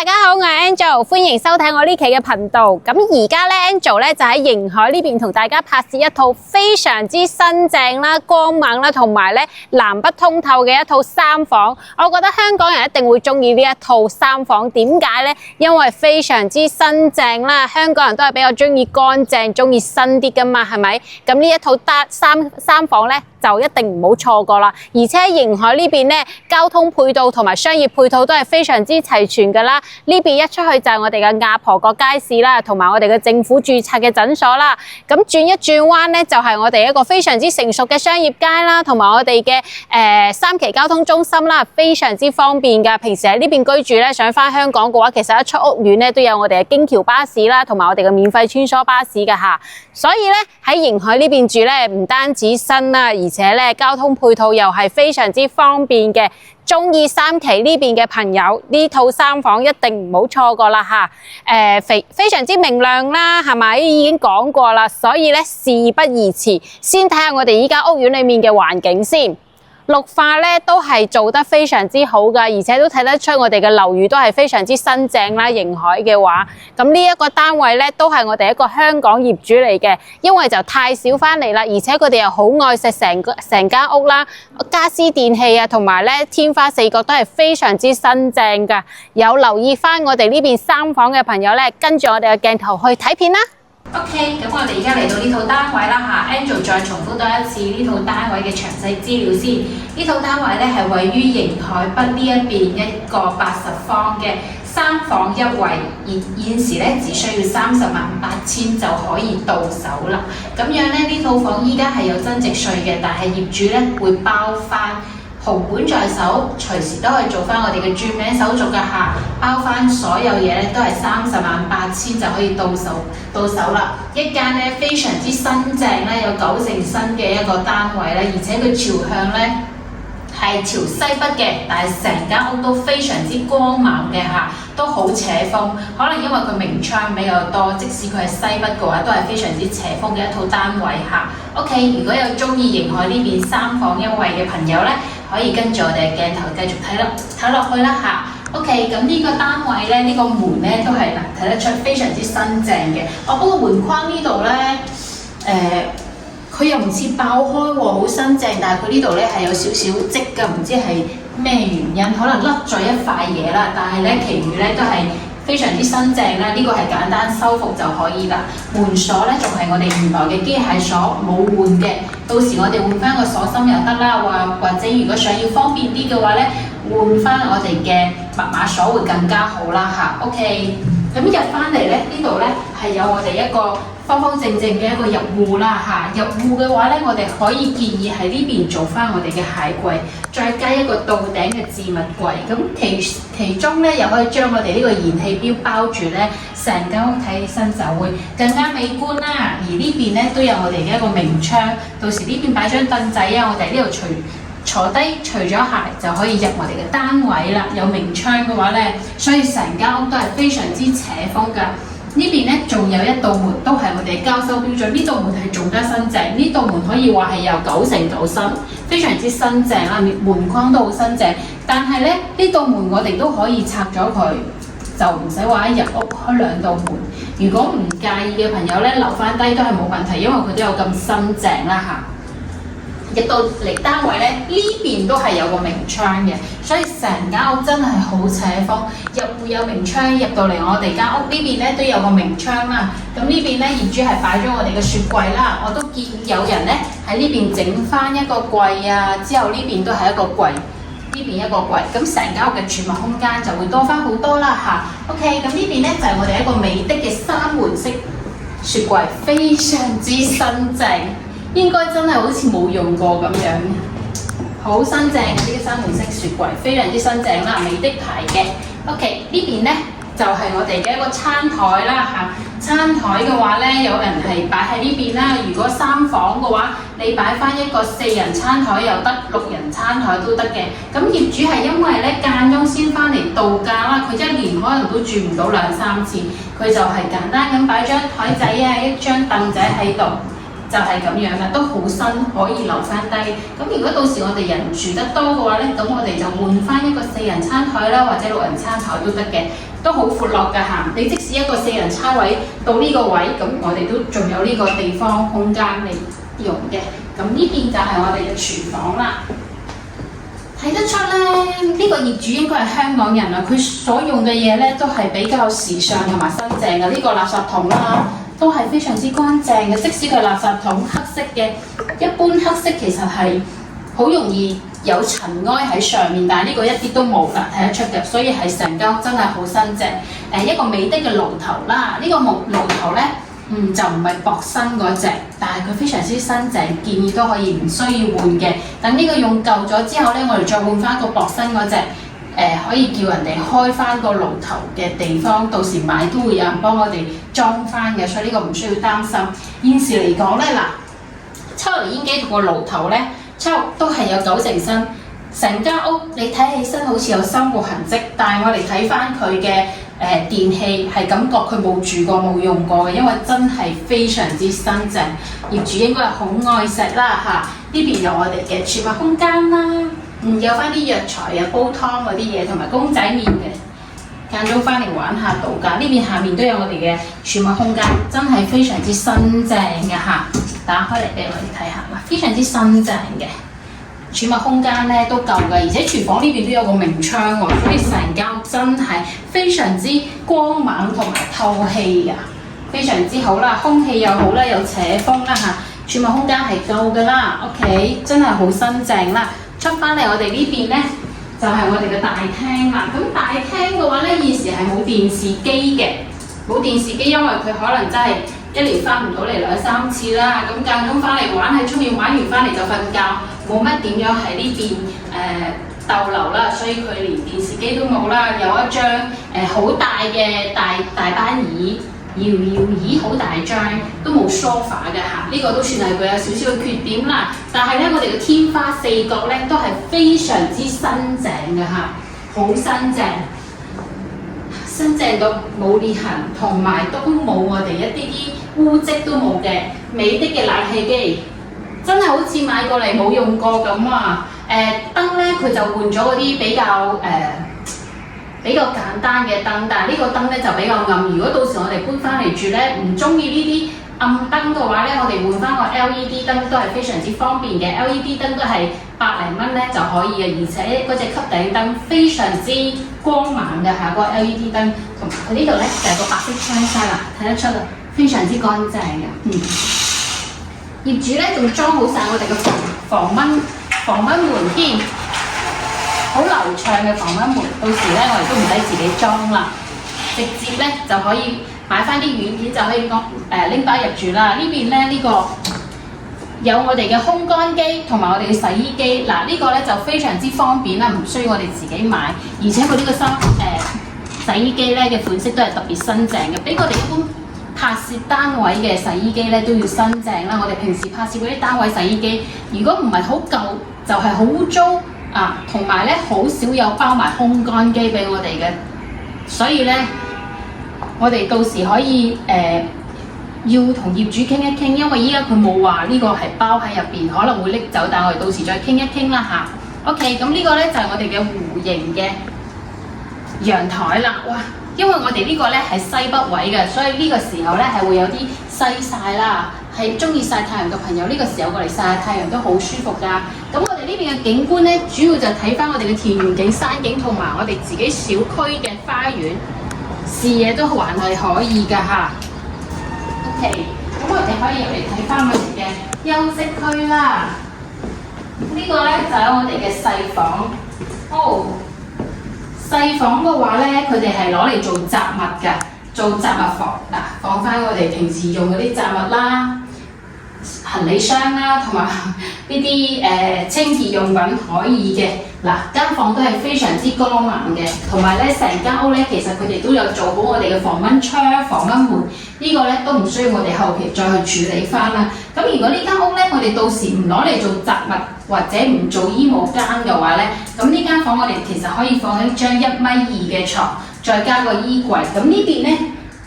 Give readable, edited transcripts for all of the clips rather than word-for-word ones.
大家好，我係 Angel， 歡迎收睇我呢期嘅頻道。咁而家咧 ，Angel 咧就喺瀛海呢邊同大家拍攝一套非常之新淨啦、光猛啦，同埋咧南北通透嘅一套三房。我覺得香港人一定會中意呢一套三房。點解咧？因為非常之新淨啦，香港人都係比較中意乾淨、中意新啲噶嘛，係咪？咁呢一套三房咧，就一定唔好錯過啦！而且喺瀛海呢邊咧，交通配套同埋商業配套都係非常之齊全㗎啦。呢邊一出去就係我哋嘅亞婆角街市啦，同埋我哋嘅政府註冊嘅診所啦。咁轉一轉彎咧，就係我哋一個非常之成熟嘅商業街啦，同埋我哋嘅三期交通中心啦，非常之方便㗎。平時喺呢邊居住咧，想返香港嘅話，其實一出屋苑咧都有我哋嘅京橋巴士啦，同埋我哋嘅免費穿梭巴士㗎嚇。所以咧喺瀛海呢邊住咧，唔單止新啦，而且咧交通配套又係非常之方便嘅。中意三期呢邊嘅朋友，呢套三房一定唔好錯過啦嚇！非常之明亮啦，係咪已經講過啦？所以咧事不宜遲，先睇下我哋依家屋苑裡面嘅環境先。綠化咧都係做得非常之好㗎，而且都睇得出我哋嘅樓宇都係非常之新淨啦。瀛海嘅話，咁呢一個單位咧都係我哋一個香港業主嚟嘅，因為就太少返嚟啦，而且佢哋又好愛惜成間屋啦，家私電器啊，同埋咧天花四角都係非常之新淨㗎。有留意返我哋呢邊三房嘅朋友咧，跟住我哋嘅鏡頭去睇片啦。OK， 咁我哋而家嚟到呢套單位啦嚇 ，Angel 再重複多一次呢套單位嘅詳細資料先。呢套單位咧係位於瀛海北呢一邊一個80方嘅三房一衛，現時咧只需要308000就可以到手啦。咁樣咧呢套房依家係有增值稅嘅，但係業主咧會包翻。紅本在手，隨時都可以做翻我哋嘅轉名手續㗎嚇，包翻所有嘢咧都係308000就可以到手啦。一間咧非常之新淨咧，有90成新嘅一個單位咧，而且佢朝向咧係朝西北嘅，但係成間屋都非常之光猛嘅嚇，都好斜風。可能因為佢明窗比較多，即使佢係西北嘅話，都係非常之斜風嘅一套單位嚇。OK， 如果有中意瀛海呢邊三房一衛嘅朋友咧，可以跟住我哋嘅鏡頭繼續睇落去啦嚇。OK， 咁呢個單位咧，呢個門咧都係睇得出非常之新淨嘅。不過門框呢度咧，佢又唔似爆開喎，好新淨，但係佢呢度咧係有少少積㗎，唔知係咩原因，可能甩咗一塊嘢啦。但係咧，其餘咧都係非常之新淨啦。呢個係簡單修復就可以啦。門鎖咧仲係我哋原來嘅機械鎖，冇換嘅。到時我哋換翻個鎖芯又得啦，或者如果想要方便啲嘅話咧，換翻我哋嘅密碼鎖會更加好啦嚇。OK， 咁入翻嚟咧，呢度咧係有我哋一個方方正正嘅一個入戶啦嚇。入戶嘅話咧，我哋可以建議喺呢邊做翻我哋嘅鞋櫃，再加一個到頂嘅置物櫃。咁其中咧又可以將我哋呢個燃氣錶包住咧，成間屋睇起身就會更加美觀啦。而呢邊咧都有我哋嘅一個明窗，到時呢邊擺張凳仔啊，我哋呢度坐低除咗鞋就可以入我哋嘅單位啦。有明窗嘅話咧，所以成間屋都係非常之斜風㗎。呢邊咧仲有一道門，都係我哋嘅交收標準。呢道門係仲加新淨，呢道門可以話係有90成9新，非常之新淨啦。門框都好新淨，但係咧呢道門我哋都可以拆咗佢，就唔使話一入屋開兩道門。如果唔介意嘅朋友咧，留翻低都係冇問題，因為佢都有咁新淨啦嚇。入到嚟單位咧，呢邊都係有個明窗嘅，所以成間屋真係好斜風。入戶有明窗，入到嚟我哋間屋呢邊咧都有個明窗啦。咁呢邊咧業主係擺咗我哋嘅雪櫃啦，我都見有人咧喺呢邊整翻一個櫃啊，之後呢邊都係一個櫃，呢邊一個櫃，咁成間屋嘅儲物空間就會多翻好多啦嚇。OK， 咁呢邊咧就係我哋一個美的嘅3門式雪櫃，非常之新淨。應該真係好似冇用過咁樣，好新淨嘅呢個3門式雪櫃，非常之新淨啦，美的牌嘅。OK， 呢邊咧就係我哋嘅一個餐台啦嚇。餐台嘅話咧，有人係擺喺呢邊啦。如果三房嘅話，你擺翻一個4人餐台又得，6人餐台都得嘅。咁業主係因為咧間中先翻嚟度假啦，佢1年可能都住唔到2、3次，佢就係簡單咁擺張台仔啊，一張凳仔喺度。就係咁樣啦，都好新，可以留翻低。咁如果到時我哋人住得多嘅話咧，咁我哋就換翻一個4人餐台啦，或者6人餐台都得嘅，都好闊落㗎嚇。你即使一個4人餐位到呢個位，咁我哋都仲有呢個地方空間嚟用嘅。咁呢邊就係我哋嘅廚房啦。睇得出咧，呢個業主應該係香港人啊！佢所用嘅嘢咧都係比較時尚同埋新淨嘅。呢個垃圾桶啦，都係非常之乾淨嘅。即使佢垃圾桶黑色嘅，一般黑色其實係好容易有塵埃喺上面，但係呢個一啲都冇㗎，睇得出嘅。所以係成間屋真係好新淨。一個美的嘅爐頭啦，呢個爐頭咧。就唔係薄身嗰隻，但係佢非常之新淨，建議都可以唔需要換嘅。等呢個用舊咗之後咧，我哋再換翻個薄身嗰隻，可以叫人哋開翻個爐頭嘅地方，到時買都會有人幫我哋裝翻嘅，所以呢個唔需要擔心。現時嚟講咧，嗱，抽油煙機同個爐頭咧，都係有9成新。成間屋你睇起身好似有生活痕跡，但係我哋睇翻佢嘅電器係感覺佢冇住過冇用過嘅，因為真係非常之新淨。業主應該係好愛惜啦嚇。呢邊有我哋嘅儲物空間啦，有翻啲藥材啊、煲湯嗰啲嘢同埋公仔麵嘅，間中翻嚟玩下度假。呢邊下面都有我哋嘅儲物空間，真係非常之新淨嘅嚇。打開嚟俾我哋睇下，非常之新淨嘅。儲物空間咧都夠嘅，而且廚房呢邊都有個明窗喎，所以成間屋真係非常之光猛同埋透氣㗎，非常之好啦，空氣又好啦，有扯風啦嚇，儲物空間係夠㗎啦 ，OK， 真係好新淨啦。出翻嚟我哋呢邊咧就係我哋嘅大廳啦。咁大廳嘅話咧，現時係冇電視機嘅，冇電視機，因為佢可能真係一年翻唔到嚟2、3次啦。咁間中翻嚟玩喺出面玩完翻嚟就瞓覺。冇乜點樣喺呢邊逗留啦，所以佢連電視機都冇啦。有一張好大嘅大班椅，搖椅好大張，都冇 sofa 嘅嚇。呢個都算係佢有少少嘅缺點啦。但係咧，我哋嘅天花4角咧都係非常之新淨嘅嚇，好新淨，新淨到冇裂痕，同埋都冇我哋一啲污跡都冇嘅。美的嘅冷氣機。真係好似買過嚟冇用過咁啊！燈咧佢就換咗嗰啲比較簡單嘅燈，但係呢個燈咧就比較暗。如果到時我哋搬翻嚟住咧，唔中意呢啲暗燈嘅話咧，我哋換翻個 LED 燈都係非常之方便嘅。LED 燈都係100零蚊咧就可以嘅，而且嗰隻吸頂燈非常之光猛嘅嚇，個 LED 燈同埋佢呢度咧就係個白色窗紗啦，睇得出啦，非常之乾淨嘅。業主咧仲裝好晒我哋嘅防蚊門添，好流暢嘅防蚊門。到時咧我哋都唔使自己裝啦，直接咧就可以買翻啲軟件就可以拎翻入住啦。呢邊咧呢個有我哋嘅烘乾機同埋我哋嘅洗衣機。嗱呢個咧就非常之方便啦，唔需要我哋自己買，而且佢呢個洗衣機咧嘅款式都係特別新淨嘅，比我哋一般拍攝單位嘅洗衣機咧都要新淨啦。我哋平時拍攝嗰啲單位洗衣機，如果唔係好舊，就係好污糟啊，同埋咧好少有包埋烘乾機俾我哋嘅。所以咧，我哋到時可以要同業主傾一傾，因為依家佢冇話呢個係包喺入邊，可能會拎走，但我哋到時再傾一傾啦嚇。OK， 咁呢個咧就係我哋嘅弧形嘅陽台啦。哇！因為我哋呢個咧係西北位嘅，所以呢個時候咧係會有啲西曬啦。係中意曬太陽嘅朋友，呢個時候過嚟曬下太陽都好舒服㗎。咁我哋呢邊嘅景觀咧，主要就睇翻我哋嘅田園景、山景同埋我哋自己小區嘅花園，視野都還係可以㗎嚇。OK， 咁我哋可以入嚟睇翻我哋嘅休息區啦。呢個咧就係我哋嘅細房。細房嘅話咧，佢哋係攞嚟做雜物㗎，做雜物房嗱，放翻我哋平時用嗰啲雜物啦、行李箱啦，同埋呢啲清潔用品可以嘅。嗱，間房都係非常之光猛嘅，同埋咧成間屋咧，其實佢哋都有做好我哋嘅防蚊窗、防蚊門，呢個咧都唔需要我哋後期再去處理翻啦。咁如果呢間屋咧，我哋到時唔攞嚟做雜物或者唔做衣帽間嘅話咧，咁呢間房我哋其實可以放一張1.2米嘅床，再加個衣櫃。咁呢邊咧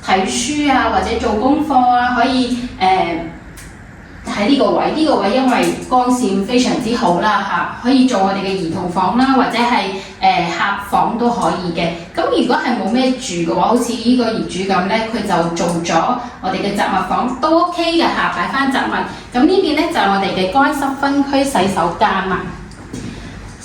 睇書啊，或者做功課啊，可以喺呢個位，呢個位因為光線非常之好啦嚇，可以做我哋嘅兒童房啦，或者係客房都可以嘅。咁如果係冇咩住嘅話，好似呢個業主咁咧，佢就做咗我哋嘅雜物房都 OK 嘅嚇，擺翻雜物。咁呢邊咧就係我哋嘅乾濕分區洗手間啦。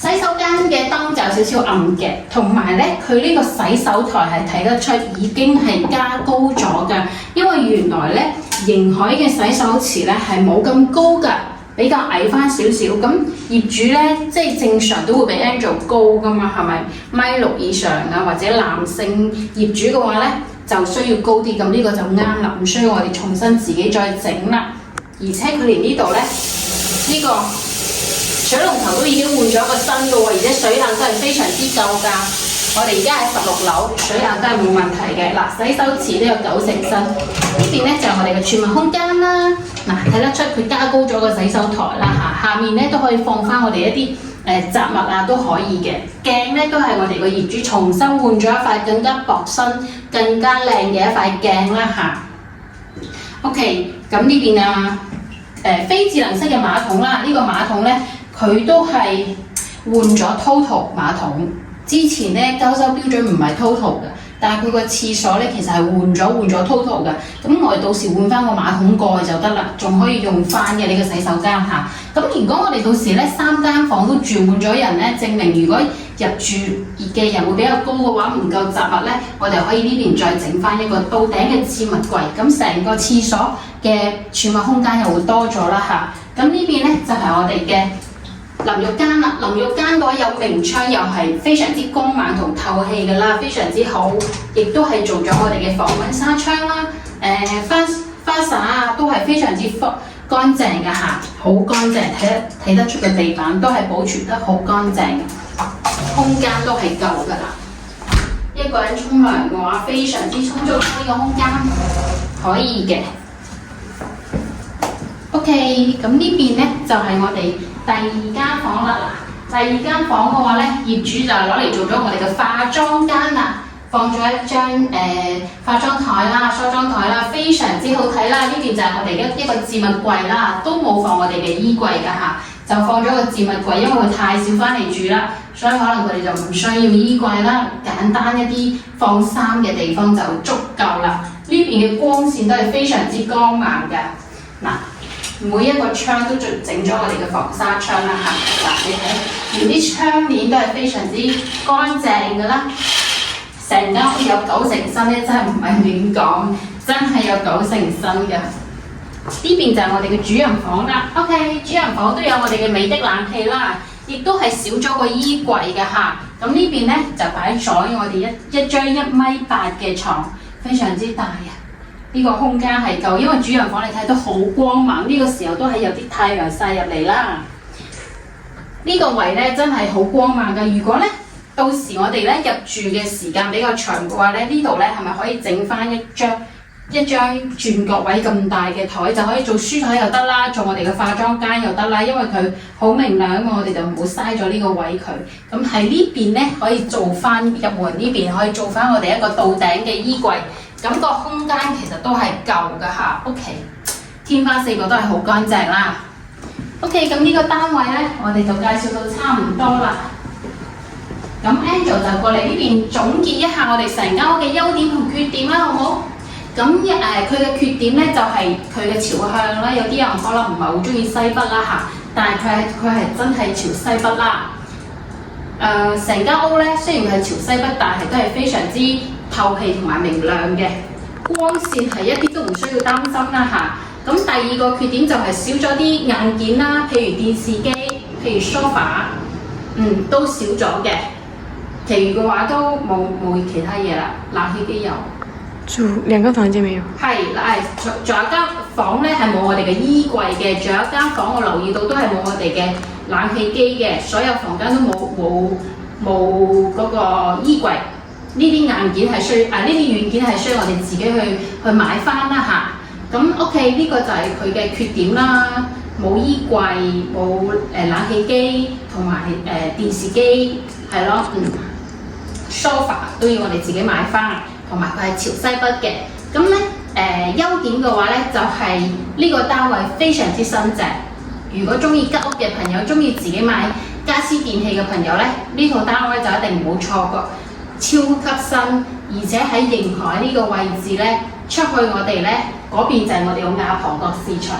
洗手間嘅燈就有少少暗嘅，同埋咧佢呢個洗手台係睇得出已經係加高咗㗎，因為原來咧迎海嘅洗手池咧係冇咁高㗎，比較矮翻少少。咁業主咧即係正常都會比 Angel 高㗎嘛，係咪1.6米以上啊？或者男性業主嘅話咧就需要高啲，咁呢個就啱啦，唔需要我哋重新自己再整啦。而且佢連呢度咧呢個水龍頭都已經換咗個新嘅喎，而且水冷都係非常之夠㗎。我哋而家喺16樓，水冷都係冇問題嘅。嗱，洗手池都有9成新。呢邊咧就係我哋嘅儲物空間啦。嗱，睇得出佢加高咗個洗手台啦嚇，下面咧都可以放翻我哋一啲雜物啊都可以嘅。鏡咧都係我哋個業主重新換咗一塊更加薄身、更加靚嘅一塊鏡啦嚇。OK， 咁呢邊啊非智能式嘅馬桶啦，呢個馬桶咧。佢都係換咗 Toto 馬桶，之前咧交收標準唔係 Toto 嘅，但係佢個廁所咧其實係換咗 Toto 嘅，咁我哋到時換翻個馬桶蓋就得啦，仲可以用翻嘅呢個洗手間嚇。咁如果我哋到時咧3間房都住滿咗人咧，證明如果入住嘅人會比較高嘅話，唔夠雜物咧，我哋可以呢邊再整翻一個到頂嘅置物櫃，咁成個廁所嘅儲物空間又會多咗啦嚇。咁呢邊咧就係我哋嘅淋浴間啦，淋浴間嘅話有明窗，又係非常之光猛同透氣嘅啦，非常之好，亦都係做咗我哋嘅防蚊紗窗啦，花灑啊都係非常之乾淨嘅嚇，好乾淨，睇得出個地板都係保存得好乾淨，空間都係夠㗎啦。一個人沖涼嘅話，非常之充足啦，呢個空間可以嘅。OK， 咁呢邊咧就係我哋第2間房啦。第2間房嘅話咧，業主就攞嚟做咗我哋嘅化妝間啦，放咗一張化妝台啦、梳妝台啦，非常之好睇啦。呢邊就係我哋一個置物櫃啦，都冇放我哋嘅衣櫃㗎嚇，就放咗個置物櫃，因為佢太少翻嚟住啦，所以可能佢哋就唔需要衣櫃啦，簡單一啲放衫嘅地方就足夠啦。呢邊嘅光線都係非常之光猛㗎。嗱，每一個窗都整咗我哋嘅防紗窗啦嚇，嗱你睇，連啲窗簾都係非常之乾淨㗎啦，成間屋有9成新咧，真係唔係亂講，真係有9成新㗎。呢邊就係我哋嘅主人房啦。OK， 主人房都有我哋嘅美的冷氣啦，亦都係少咗個衣櫃㗎嚇。咁呢邊咧就擺咗我哋一張1.8米嘅床，非常之大啊！呢個空間係夠，因為主人房你睇到好光猛，呢個時候都係有啲太陽曬入嚟啦。呢個位咧真係好光猛㗎。如果咧到時我哋咧入住嘅時間比較長嘅話咧，呢度咧係咪可以整翻一張轉角位咁大嘅台，就可以做書台又得啦，做我哋嘅化妝間又得啦，因為佢好明亮啊嘛，我哋就唔好嘥咗呢個位佢。咁喺呢邊咧可以做翻入門呢邊可以做翻我哋一個到頂嘅衣櫃。咁個空間其實都係夠㗎嚇 ，OK， 天花4個都係好乾淨啦。OK， 咁呢個單位咧，我哋就介紹到差唔多啦。咁 Angel 就過嚟呢邊總結一下我哋成間屋嘅優點同缺點啦，好唔好？咁佢嘅缺點咧就係佢嘅朝向啦，有啲人可能唔係好中意西北啦嚇，但係佢係真係朝西北啦。成間屋咧雖然係朝西北，但係都係非常之透氣同埋明亮嘅，光線係一啲都唔需要擔心啦嚇。咁第二個缺點就係少咗啲硬件啦，譬如電視機，譬如 sofa， 都少咗嘅。其餘嘅話都冇其他嘢啦，冷氣機有。2個房間沒有？係，仲有間房咧係冇我哋嘅衣櫃嘅，仲有一間房我留意到都係冇我哋嘅冷氣機嘅，所有房間都冇嗰個衣櫃。呢啲硬件係需要，呢啲軟件係需要我哋自己去買翻啦嚇。咁 OK， 呢個就係佢嘅缺點啦，冇衣櫃，冇冷氣機同埋電視機，係咯，sofa 都要我哋自己買翻，同埋佢係朝西北嘅。咁咧優點嘅話咧，就係、呢個單位非常之新淨。如果中意吉屋嘅朋友，中意自己買家私電器嘅朋友咧，呢套單位就一定唔好錯過，超級新，而且喺迎海呢個位置咧，出去我哋咧嗰邊就係我哋個亞婆角市場、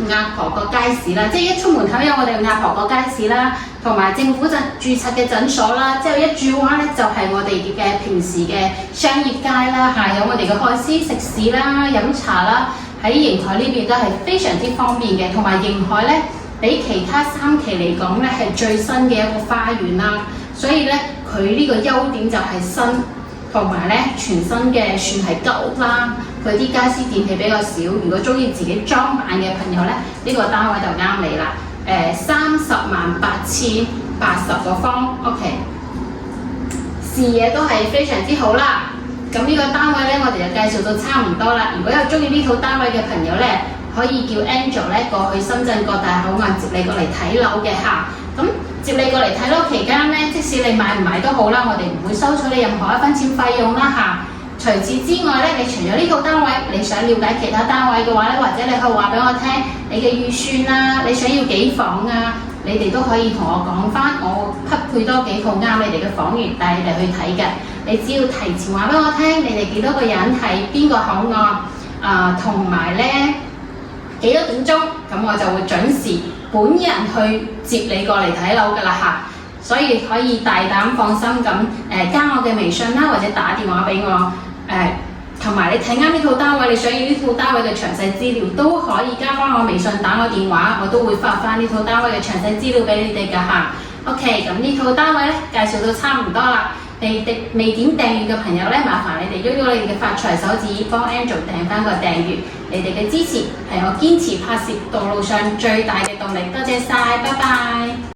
亞婆角街市啦，即係一出門口有我哋嘅亞婆角街市啦，同埋政府註冊嘅診所啦，之後一轉彎咧就係、我哋嘅平時嘅商業街啦，有我哋嘅海鮮食肆啦、飲茶啦，喺迎海呢邊都係非常之方便嘅，同埋迎海咧比其他3期嚟講咧係最新嘅一個花園啦，所以咧佢呢個優點就係新，同埋咧全新嘅算係吉屋啦。佢啲家私電器比較少，如果中意自己裝扮嘅朋友咧，呢、個單位就啱你啦。308080個方 ，OK， 視野都係非常之好啦。咁呢個單位咧，我哋就介紹到差唔多啦。如果有中意呢套單位嘅朋友咧，可以叫 Angel 咧過去深圳各大口岸接你過嚟睇樓嘅嚇。咁接你過嚟睇樓期間咧，即使你買唔買都好啦，我哋唔會收取你任何一分錢費用啦嚇。除此之外咧，你除咗呢套單位，你想了解其他單位嘅話咧，或者你可以話俾我聽你嘅預算啦，你想要幾房啊，你哋都可以同我講翻，我匹配多幾套啱你哋嘅房源帶你哋去睇嘅。你只要提前話俾我聽，你哋幾多個人係邊個口岸同埋咧幾多點鐘，咁我就會準時本人去接你過嚟睇樓㗎啦嚇。所以可以大膽放心咁加我嘅微信啦，或者打電話俾我同埋你睇啱呢套單位，你想要呢套單位嘅詳細資料都可以加翻我微信，打我電話，我都會發翻呢套單位嘅詳細資料俾你哋㗎嚇。OK， 咁呢套單位咧介紹到差唔多啦。未點訂閱嘅朋友咧，麻煩你哋喐喐你哋嘅發財手指，幫 Angel 訂翻個訂閱。你哋嘅支持係我堅持拍攝道路上最大嘅動力。多謝晒，拜拜。